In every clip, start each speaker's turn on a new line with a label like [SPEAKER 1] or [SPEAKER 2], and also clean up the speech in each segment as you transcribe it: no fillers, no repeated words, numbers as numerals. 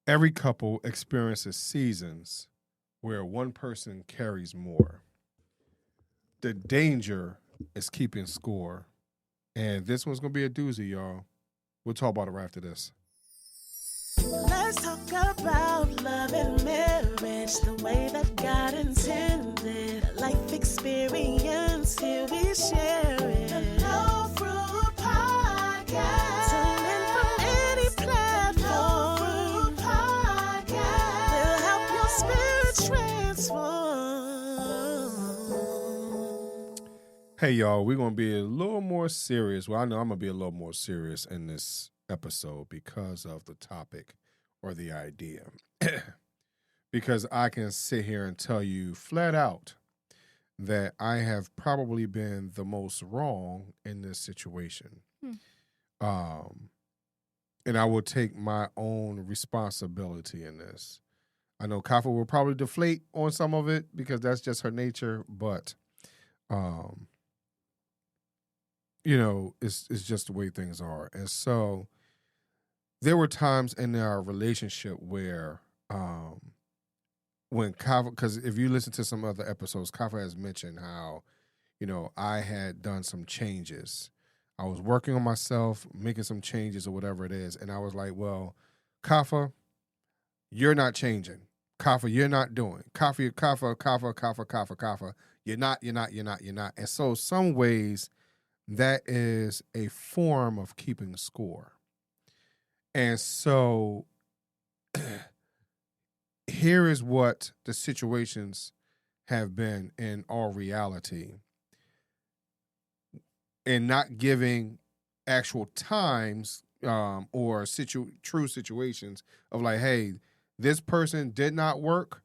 [SPEAKER 1] Every couple experiences seasons where one person carries more. The danger is keeping score. And this one's going to be a doozy, y'all. We'll talk about it right after this.
[SPEAKER 2] Let's talk about love and marriage the way that God intended. A life experience, here we share it. The No Fruit Podcast. Tune in from any platform. No Fruit Podcast. Will help your spirit transform.
[SPEAKER 1] Hey, y'all, we're going to be a little more serious. Well, I know I'm going to be a little more serious in this episode because of the topic or the idea. Because I can sit here and tell you flat out that I have probably been the most wrong in this situation. And I will take my own responsibility in this. I know Kafa will probably deflate on some of it because that's just her nature, but it's just the way things are. And so there were times in our relationship where when Kafa, because if you listen to some other episodes, Kafa has mentioned how, I had done some changes. I was working on myself, making some changes or whatever it is. And I was like, well, Kafa, you're not changing. Kafa, you're not doing. Kafa. You're not. And so some ways that is a form of keeping score. And so here is what the situations have been in all reality, and not giving actual times or true situations of like, hey, this person did not work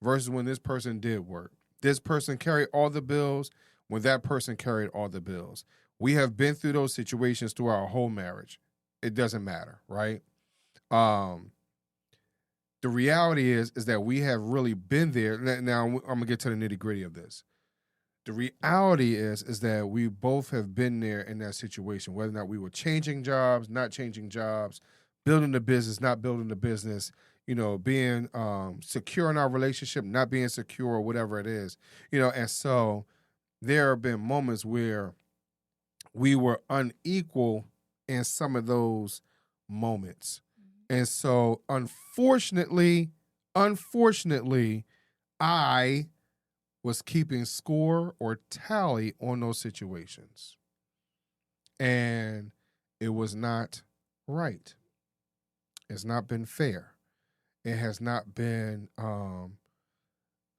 [SPEAKER 1] versus when this person did work. This person carried all the bills when that person carried all the bills. We have been through those situations through our whole marriage. It doesn't matter, right? The reality is that we have really been there. Now I'm gonna get to the nitty gritty of this. The reality is that we both have been there in that situation, whether or not we were changing jobs, not changing jobs, building the business, not building the business, being secure in our relationship, not being secure, or whatever it is, and so there have been moments where we were unequal in some of those moments. And so unfortunately, I was keeping score or tally on those situations. And it was not right. It's not been fair. It has not been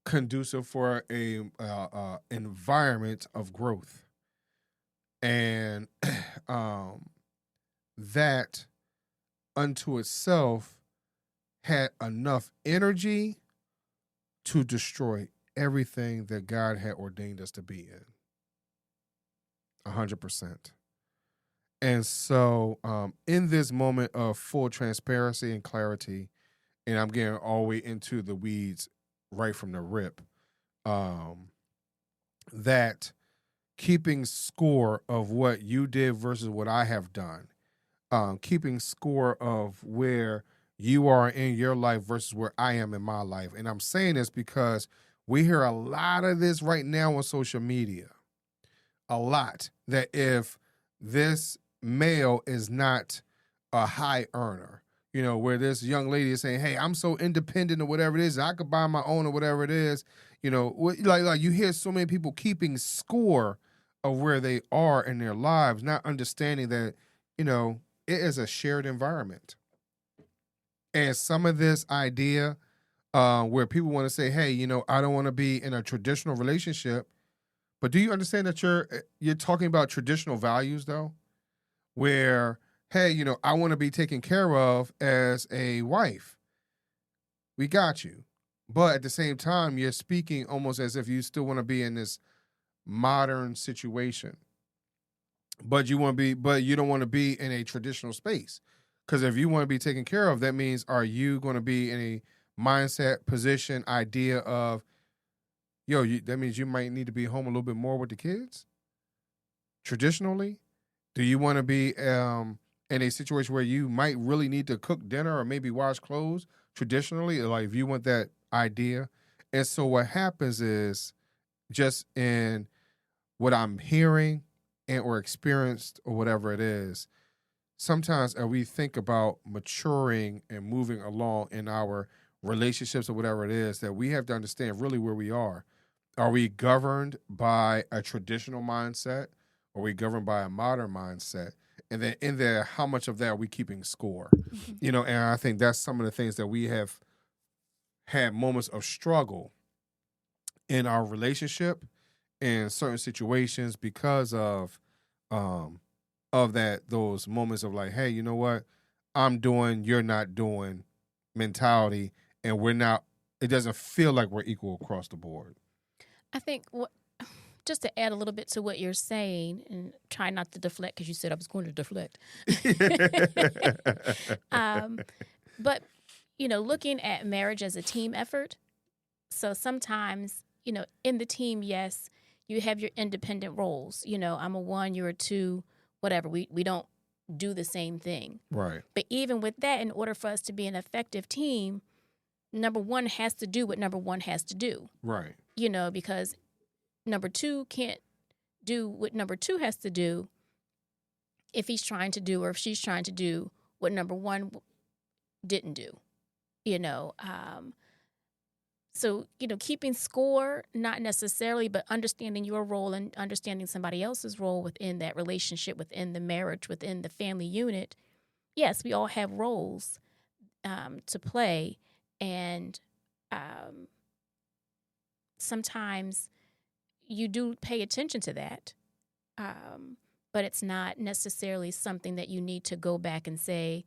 [SPEAKER 1] conducive for a environment of growth. And that unto itself had enough energy to destroy everything that God had ordained us to be in. 100%. And so in this moment of full transparency and clarity, and I'm getting all the way into the weeds right from the rip, that keeping score of what you did versus what I have done, keeping score of where you are in your life versus where I am in my life. And I'm saying this because we hear a lot of this right now on social media. A lot. That if this male is not a high earner, where this young lady is saying, hey, I'm so independent or whatever it is, I could buy my own or whatever it is, like you hear so many people keeping score of where they are in their lives, not understanding that, it is a shared environment. And some of this idea where people want to say, hey, I don't want to be in a traditional relationship. But do you understand that you're talking about traditional values, though? Where, hey, I want to be taken care of as a wife. We got you. But at the same time, you're speaking almost as if you still want to be in this modern situation. But you don't want to be in a traditional space. Because if you want to be taken care of, that means, are you going to be in a mindset, position, idea of, that means you might need to be home a little bit more with the kids? Traditionally? Do you want to be in a situation where you might really need to cook dinner or maybe wash clothes traditionally, like if you want that idea. And so what happens is just in what I'm hearing and or experienced or whatever it is, sometimes as we think about maturing and moving along in our relationships or whatever it is, that we have to understand really where we are. Are we governed by a traditional mindset? Are we governed by a modern mindset? And then in there, how much of that are we keeping score? You know, and I think that's some of the things that we have had moments of struggle in our relationship in certain situations because of that, those moments of like, hey, you know what? I'm doing, you're not doing mentality, and it doesn't feel like we're equal across the board.
[SPEAKER 3] I think just to add a little bit to what you're saying, and try not to deflect because you said I was going to deflect. But, looking at marriage as a team effort. So sometimes, in the team, yes, you have your independent roles. I'm a 1, you're a 2, whatever. We don't do the same thing.
[SPEAKER 1] Right.
[SPEAKER 3] But even with that, in order for us to be an effective team, number 1 has to do what number 1 has to do.
[SPEAKER 1] Right.
[SPEAKER 3] Because number 2 can't do what number 2 has to do if he's trying to do or if she's trying to do what number 1 didn't do. So, keeping score, not necessarily, but understanding your role and understanding somebody else's role within that relationship, within the marriage, within the family unit. Yes, we all have roles to play, and sometimes you do pay attention to that, but it's not necessarily something that you need to go back and say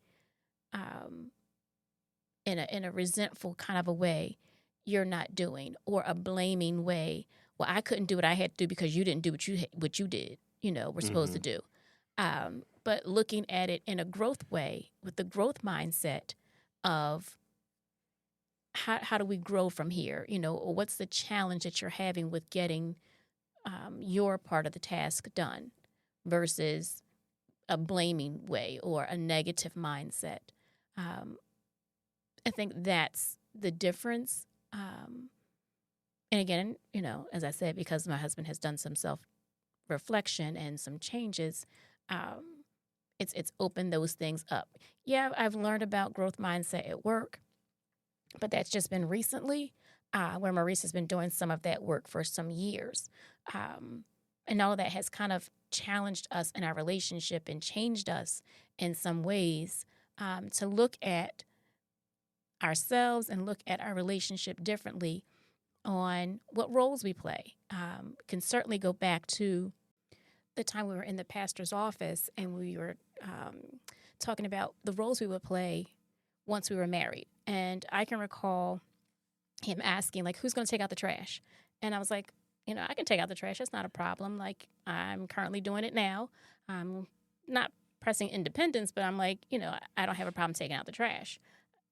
[SPEAKER 3] in a resentful kind of a way, you're not doing, or a blaming way. Well, I couldn't do what I had to do because you didn't do what you did. We're supposed to do. But looking at it in a growth way, with the growth mindset of how do we grow from here? Or what's the challenge that you're having with getting your part of the task done versus a blaming way or a negative mindset. I think that's the difference. And again, as I said, because my husband has done some self-reflection and some changes, it's opened those things up. Yeah, I've learned about growth mindset at work, but that's just been recently, where Maurice has been doing some of that work for some years. And all of that has kind of challenged us in our relationship and changed us in some ways to look at ourselves and look at our relationship differently on what roles we play. Can certainly go back to the time we were in the pastor's office and we were talking about the roles we would play once we were married. And I can recall him asking, like, who's going to take out the trash? And I was like, I can take out the trash. That's not a problem. Like, I'm currently doing it now. I'm not pressing independence, but I'm like, I don't have a problem taking out the trash.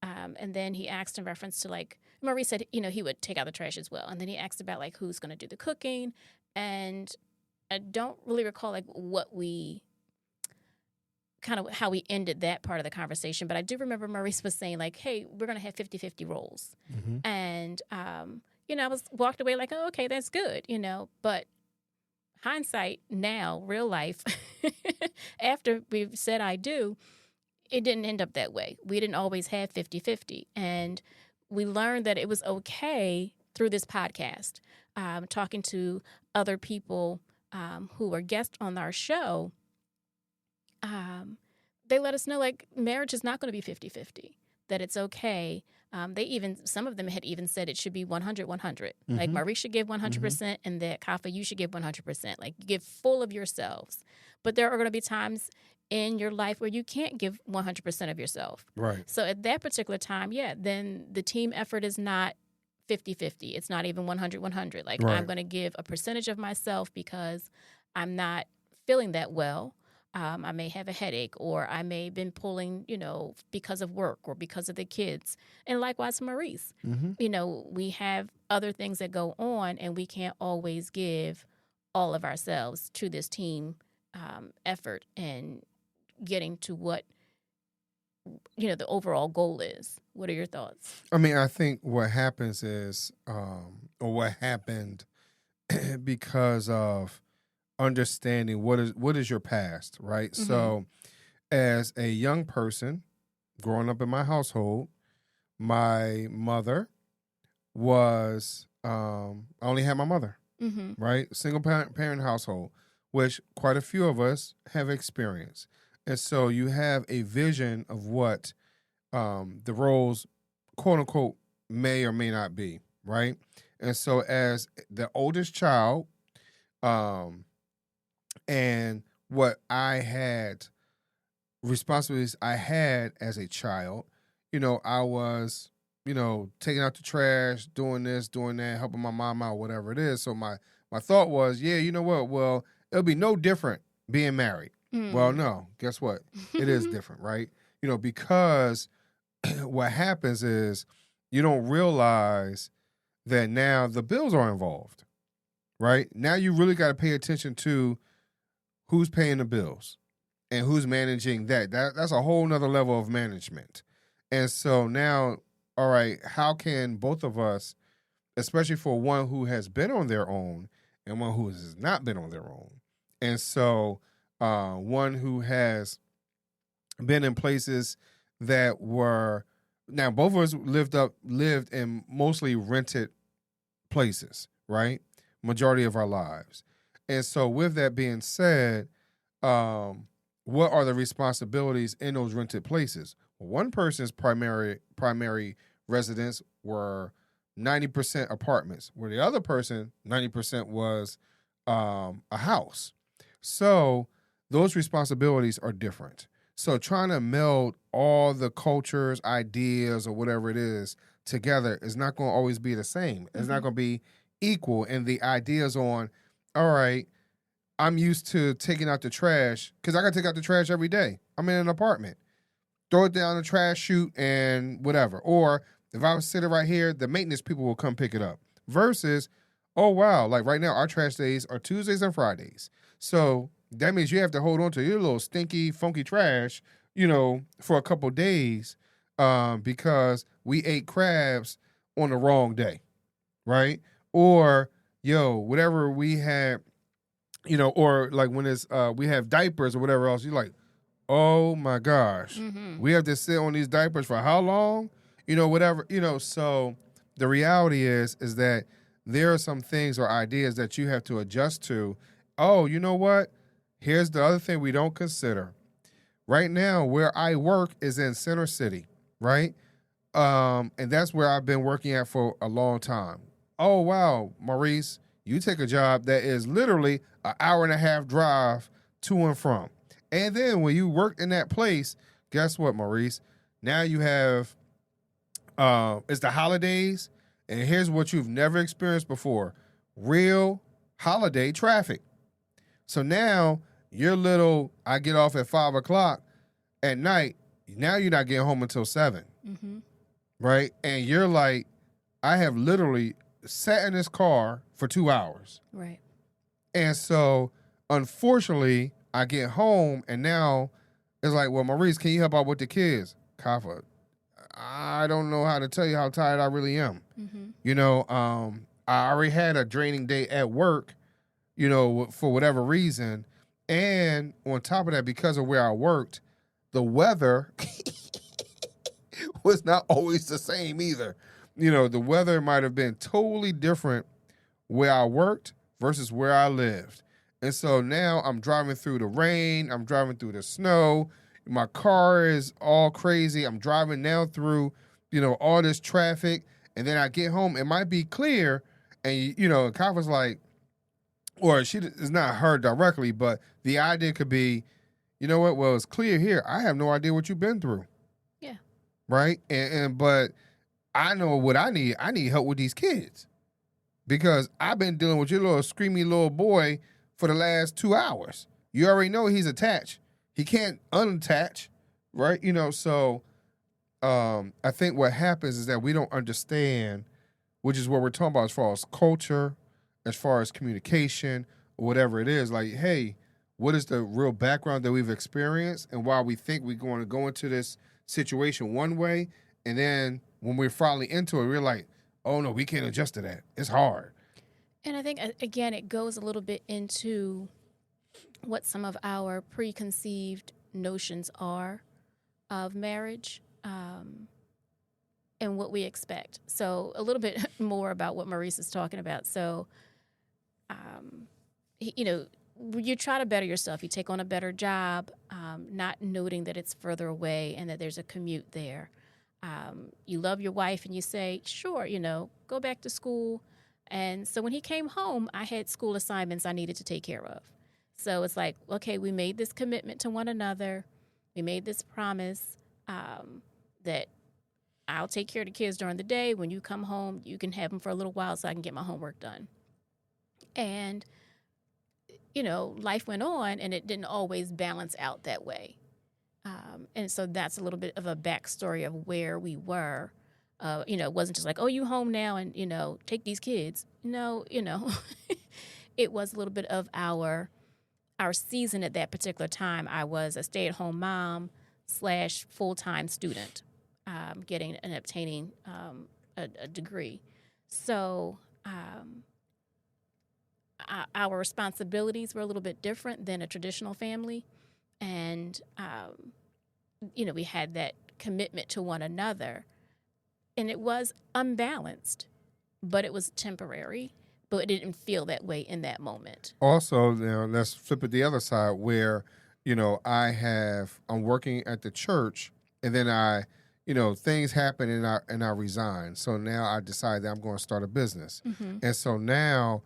[SPEAKER 3] And then he asked in reference to, like, Maurice said, he would take out the trash as well. And then he asked about, like, who's going to do the cooking. And I don't really recall, like, how we ended that part of the conversation. But I do remember Maurice was saying, like, hey, we're going to have 50-50 roles. Mm-hmm. And, I was walked away like, oh, okay, that's good, But hindsight now, real life, after we've said I do, it didn't end up that way. We didn't always have 50-50. And we learned that it was okay through this podcast, talking to other people who were guests on our show. They let us know, like, marriage is not going to be 50-50, that it's okay. Some of them had even said it should be 100-100. Mm-hmm. Like, Marie should give 100%, mm-hmm. and that Kafa, you should give 100%. Like, you give full of yourselves. But there are going to be times in your life where you can't give 100% of yourself.
[SPEAKER 1] Right.
[SPEAKER 3] So at that particular time, then the team effort is not 50-50. It's not even 100-100. Like, right. I'm going to give a percentage of myself because I'm not feeling that well. I may have a headache, or I may have been pulling, because of work or because of the kids. And likewise, Maurice, mm-hmm. We have other things that go on, and we can't always give all of ourselves to this team effort and getting to what the overall goal is. What are your thoughts?
[SPEAKER 1] I mean, I think what happens is, or what happened because of understanding what is your past, right?
[SPEAKER 3] Mm-hmm.
[SPEAKER 1] So as a young person growing up in my household, my mother was, I only had my mother,
[SPEAKER 3] Mm-hmm.
[SPEAKER 1] right? Single parent household, which quite a few of us have experienced. And so you have a vision of what the roles, quote unquote, may or may not be, right? And so as the oldest child, and what I had, responsibilities I had as a child, I was, taking out the trash, doing this, doing that, helping my mom out, whatever it is. So my thought was, yeah, you know what? Well, it'll be no different being married. Well, no, guess what? It is different, right? Because what happens is you don't realize that now the bills are involved, right? Now you really got to pay attention to who's paying the bills and who's managing that. That's a whole nother level of management. And so now, all right, how can both of us, especially for one who has been on their own and one who has not been on their own, and so one who has been in places that were, now both of us lived in mostly rented places, right? Majority of our lives. And so with that being said, what are the responsibilities in those rented places? One person's primary residence were 90% apartments, where the other person, 90% was a house. So those responsibilities are different. So trying to meld all the cultures, ideas, or whatever it is together is not going to always be the same. It's not going to be equal. And the ideas on, all right, I'm used to taking out the trash because I got to take out the trash every day. I'm in an apartment. Throw it down the trash chute and whatever. Or if I was sitting right here, the maintenance people will come pick it up. Versus, oh, wow, like right now, our trash days are Tuesdays and Fridays. So that means you have to hold on to your little stinky, funky trash, for a couple days because we ate crabs on the wrong day, right? Or, whatever we had, or like when it's we have diapers or whatever else, you're like, oh my gosh, we have to sit on these diapers for how long? Whatever, so the reality is that there are some things or ideas that you have to adjust to. Oh, you know what? Here's the other thing we don't consider. Right now, where I work is in Center City, right? And that's where I've been working at for a long time. Oh, wow, Maurice, you take a job that is literally an hour and a half drive to and from. And then when you work in that place, guess what, Maurice? Now you have, it's the holidays, and here's what you've never experienced before, real holiday traffic. So now I get off at 5 o'clock at night. Now you're not getting home until 7, right? And you're like, I have literally sat in this car for 2 hours.
[SPEAKER 3] Right.
[SPEAKER 1] And so, unfortunately, I get home and now it's like, well, Maurice, can you help out with the kids? Kafa, I don't know how to tell you how tired I really am. I already had a draining day at work, for whatever reason. And on top of that, because of where I worked, the weather was not always the same either. The weather might have been totally different where I worked versus where I lived. And so now I'm driving through the rain. I'm driving through the snow. My car is all crazy. I'm driving now through, all this traffic. And then I get home. It might be clear. And, Kyle was like, or she is not her directly, but the idea could be, you know what? Well, it's clear here. I have no idea what you've been through.
[SPEAKER 3] Yeah.
[SPEAKER 1] Right. But I know what I need. I need help with these kids because I've been dealing with your little screamy little boy for the last 2 hours. You already know he's attached. He can't unattach. Right. So I think what happens is that we don't understand, which is what we're talking about as far as culture, as far as communication, or whatever it is. Like, hey, what is the real background that we've experienced and why we think we're going to go into this situation one way, and then when we're finally into it, we're like, oh no, we can't adjust to that. It's hard.
[SPEAKER 3] And I think, again, it goes a little bit into what some of our preconceived notions are of marriage, and what we expect. So a little bit more about what Maurice is talking about. So, you try to better yourself. You take on a better job, not noting that it's further away and that there's a commute there. You love your wife and you say, sure, go back to school. And so when he came home, I had school assignments I needed to take care of. So it's like, okay, we made this commitment to one another. We made this promise that I'll take care of the kids during the day. When you come home, you can have them for a little while so I can get my homework done. And, life went on and it didn't always balance out that way. And so that's a little bit of a backstory of where we were. It wasn't just like, oh, you home now and, take these kids. No, it was a little bit of our season at that particular time. I was a stay-at-home mom / full-time student, getting and obtaining a degree. So our responsibilities were a little bit different than a traditional family. And, we had that commitment to one another. And it was unbalanced, but it was temporary. But it didn't feel that way in that moment.
[SPEAKER 1] Also, let's flip it the other side where, I'm working at the church and then things happen and I resign. So now I decide that I'm going to start a business. Mm-hmm. And so now,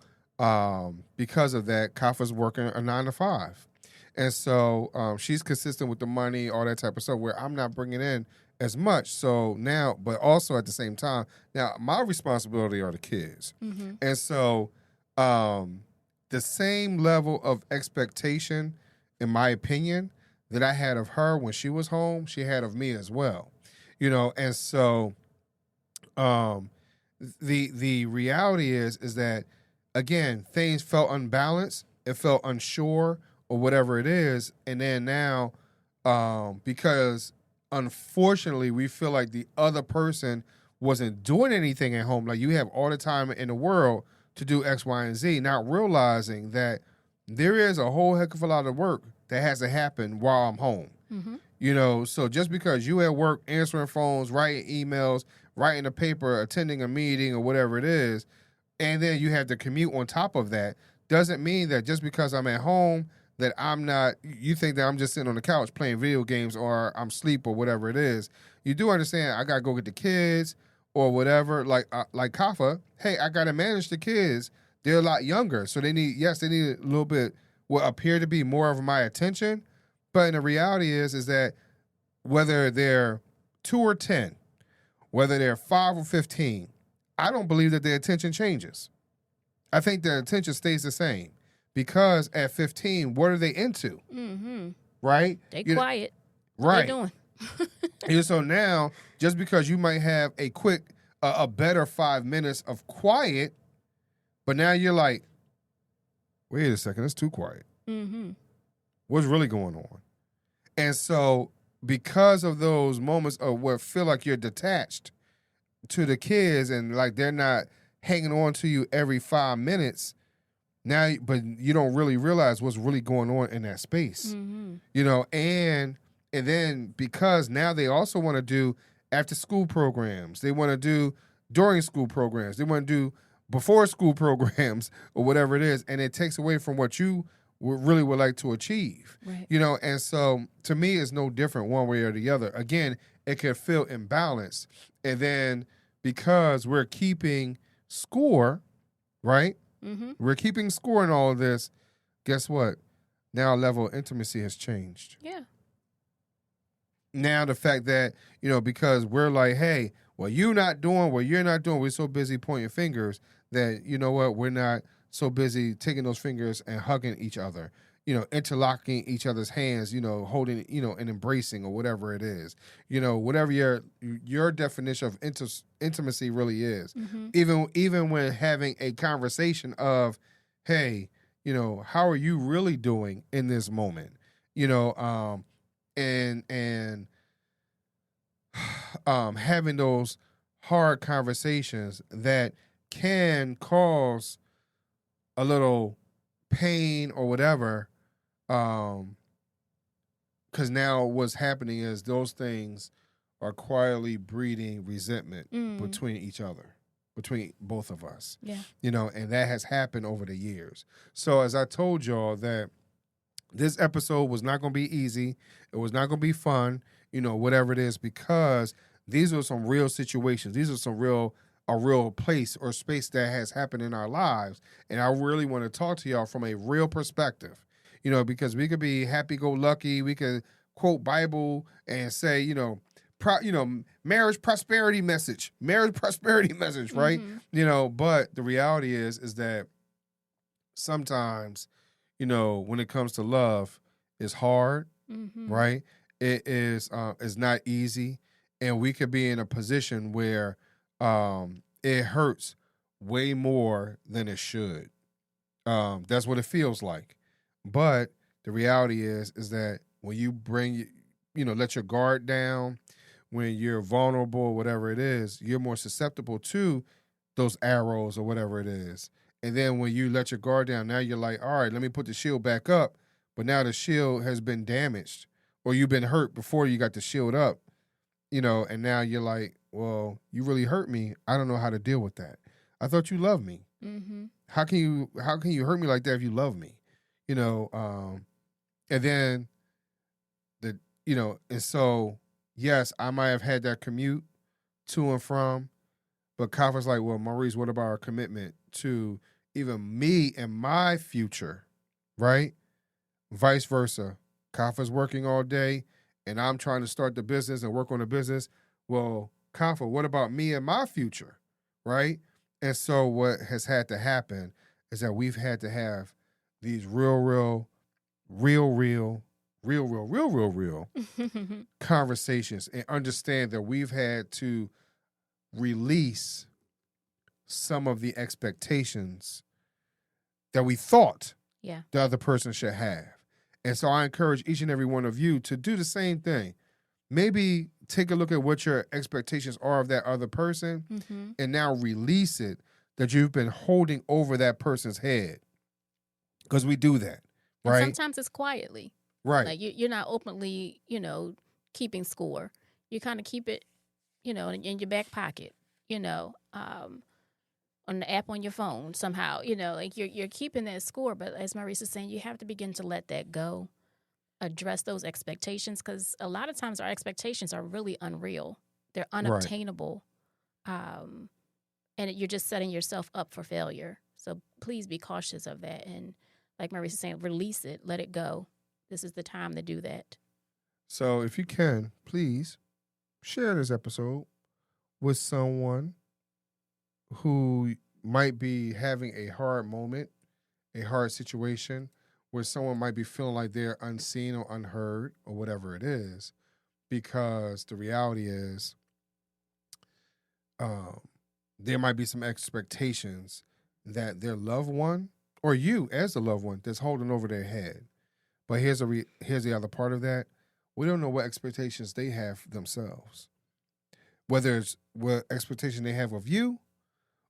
[SPEAKER 1] because of that, Kafa's working a 9 to 5. And so she's consistent with the money, all that type of stuff, where I'm not bringing in as much. So now, but also at the same time, now my responsibility are the kids. Mm-hmm. And so the same level of expectation, in my opinion, that I had of her when she was home, she had of me as well. And so the reality is that, again, things felt unbalanced. It felt unsure or whatever it is. And then now, because unfortunately, we feel like the other person wasn't doing anything at home. Like, you have all the time in the world to do X, Y, and Z, not realizing that there is a whole heck of a lot of work that has to happen while I'm home. Mm-hmm. So just because you at work answering phones, writing emails, writing a paper, attending a meeting or whatever it is, and then you have to commute on top of that, doesn't mean that just because I'm at home that I'm not, you think that I'm just sitting on the couch playing video games or I'm asleep or whatever it is. You do understand I got to go get the kids or whatever. Like Kafa, hey, I got to manage the kids. They're a lot younger. So they need a little bit, what appear to be more of my attention. But the reality is that whether they're 2 or 10, whether they're 5 or 15, I don't believe that their attention changes. I think their attention stays the same. Because at 15, what are they into? Mm-hmm. Right?
[SPEAKER 3] They quiet.
[SPEAKER 1] Right.
[SPEAKER 3] What they doing?
[SPEAKER 1] So now, just because you might have a quick, a better 5 minutes of quiet, but now you're like, wait a second, it's too quiet. Mm-hmm. What's really going on? And so because of those moments of where feel like you're detached to the kids and like they're not hanging on to you every 5 minutes, now, but you don't really realize what's really going on in that space, and then because now they also want to do after school programs, they want to do during school programs, they want to do before school programs or whatever it is, and it takes away from what you really would like to achieve, right. And so to me, it's no different one way or the other. Again, it can feel imbalanced, and then because we're keeping score, right? Mm-hmm. We're keeping score in all of this. Guess what? Now our level of intimacy has changed.
[SPEAKER 3] Yeah.
[SPEAKER 1] Now the fact that, because we're like, hey, well, you're not doing what you're not doing. We're so busy pointing fingers that, we're not so busy taking those fingers and hugging each other, interlocking each other's hands, holding, and embracing or whatever it is, whatever your definition of intimacy really is. Mm-hmm. Even when having a conversation of, hey, how are you really doing in this moment? And having those hard conversations that can cause a little pain or whatever. Because now what's happening is those things are quietly breeding resentment between each other, between both of us.
[SPEAKER 3] Yeah.
[SPEAKER 1] And that has happened over the years. So as I told y'all that this episode was not going to be easy. It was not going to be fun, whatever it is, because these are some real situations. These are a real place or space that has happened in our lives. And I really want to talk to y'all from a real perspective, because we could be happy-go-lucky. We could quote Bible and say, marriage prosperity message, right? But the reality is that sometimes, when it comes to love, it's hard, right? It is not easy, and we could be in a position where it hurts way more than it should. That's what it feels like. But the reality is that when you let your guard down, when you're vulnerable, whatever it is, you're more susceptible to those arrows or whatever it is. And then when you let your guard down, now you're like, all right, let me put the shield back up. But now the shield has been damaged, or you've been hurt before you got the shield up, and now you're like, well, you really hurt me. I don't know how to deal with that. I thought you loved me. Mm-hmm. How can you hurt me like that if you love me? And then and so, yes, I might have had that commute to and from, but Kafa's like, well, Maurice, what about our commitment to even me and my future, right? Vice versa. Kafa's working all day, and I'm trying to start the business and work on the business. Well, Kafa, what about me and my future, right? And so what has had to happen is that we've had to have these real conversations and understand that we've had to release some of the expectations that we thought the other person should have. And so I encourage each and every one of you to do the same thing. Maybe take a look at what your expectations are of that other person and now release it that you've been holding over that person's head. Because we do that, right?
[SPEAKER 3] And sometimes it's quietly.
[SPEAKER 1] Right.
[SPEAKER 3] Like you're not openly, keeping score. You kind of keep it, in your back pocket, on the app on your phone somehow, like you're keeping that score. But as Maurice is saying, you have to begin to let that go, address those expectations, because a lot of times our expectations are really unreal. They're unobtainable. Right. And you're just setting yourself up for failure. So please be cautious of that. And like Maurice is saying, release it, let it go. This is the time to do that.
[SPEAKER 1] So if you can, please share this episode with someone who might be having a hard moment, a hard situation, where someone might be feeling like they're unseen or unheard or whatever it is, because the reality is there might be some expectations that their loved one or you as the loved one that's holding over their head. But here's the other part of that. We don't know what expectations they have themselves, whether it's what expectation they have of you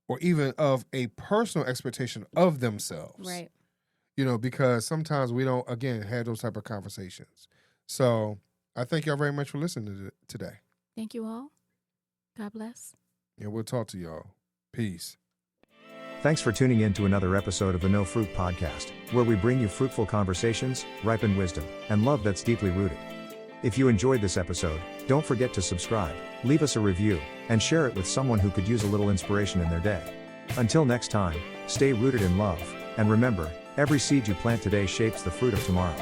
[SPEAKER 1] or even of a personal expectation of themselves.
[SPEAKER 3] Right.
[SPEAKER 1] Because sometimes we don't, again, have those type of conversations. So I thank y'all very much for listening today.
[SPEAKER 3] Thank you all. God bless.
[SPEAKER 1] And we'll talk to y'all. Peace.
[SPEAKER 4] Thanks for tuning in to another episode of the No Fruit Podcast, where we bring you fruitful conversations, ripened wisdom, and love that's deeply rooted. If you enjoyed this episode, don't forget to subscribe, leave us a review, and share it with someone who could use a little inspiration in their day. Until next time, stay rooted in love, and remember, every seed you plant today shapes the fruit of tomorrow.